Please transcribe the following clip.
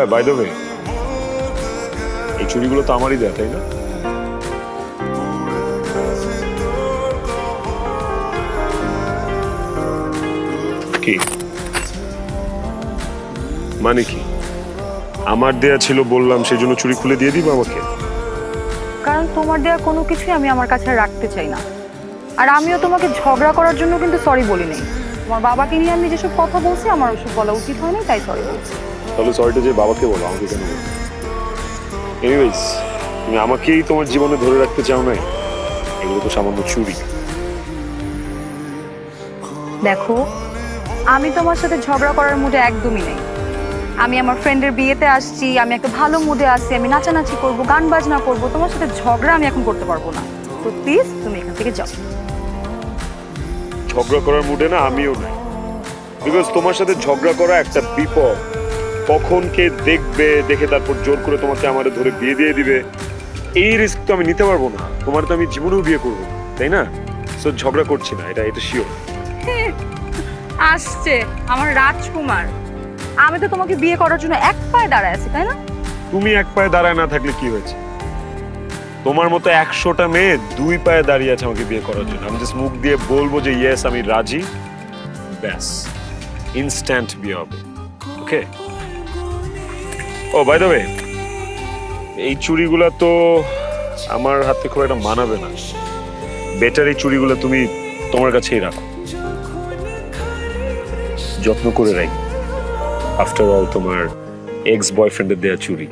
হ্যাঁ, by the way, এই চুড়িগুলো তো আমারই দেয়া, তাই না? কি মানে কি? আমার দেয়া ছিল বললাম, সেই জন্য চুড়ি খুলে দিয়ে দিব আমাকে? কারণ তোমার দেওয়া কোনো কিছুই আমি আমার কাছে রাখতে চাই না। আর আমিও তোমাকে ঝগড়া করার জন্য কিন্তু সরি বলি নাই। তোমার বাবাকে নিয়ে আমি যেসব কথা বলছি আমার ওসব বলা উচিত হয়নি, তাই সরি বলছি। তাহলে সরিটা যে বাবাকে বলো, আমাকে কেন বলো? এনিওয়েজ, তুমি আমাকেই তোমার জীবনে ধরে রাখতে চাও নাই? এগুলো তো সামান্য চুড়ি। দেখো, আমি তোমার সাথে ঝগড়া করার মুডে একদমই নেই। আমি আমার ফ্রেন্ডের বিয়েতে আসছি, আমি একটা ভালো মুডে আছি, আমি নাচানাচি করব, গান বাজনা করব। তোমার সাথে ঝগড়া আমি এখন করতে পারবো না। তো প্লিজ তুমি এখান থেকে যাও। ঝগড়া করার মুডে না আমিও নাই, বিকজ তোমার সাথে ঝগড়া করা একটা বিপদ। কখন কে দেখবে, দেখে তারপর জোর করে তোমাকে আমারে ধরে বিয়ে দিয়ে দিবে, এই রিস্ক তো আমি নিতে পারবো না। তোমার তো আমি জীবনেও বিয়ে করবো না, তাই না? সো ঝগড়া করছি না, এটা শিওর। আসছে আমার রাজকুমার, আমি তো তোমাকে বিয়ে করার জন্য এক পায়ে দাঁড়ায় আছি, তাই না? তুমি এক পায়ে দাঁড়ায় না থাকলে কি হয়েছে? তোমার মতো 100টা মেয়ে 2 পায়ে দাঁড়িয়ে আছে আমাকে বিয়ে করার জন্য। আমি জাস্ট মুখ দিয়ে বলবো যে ইয়েস আমি রাজি, ব্যাস ইনস্ট্যান্ট বিয়ে হবে। ওকে। ও বাই দ্য ওয়ে, এই চুড়িগুলো তো আমার হাতে খুব একটা মানাবে না। বেটার এই চুড়িগুলো তুমি তোমার কাছেই রাখো, যত্ন করে রাখি। আফটার অল তোমার এক্স বয়ফ্রেন্ডের দেয়া চুড়ি।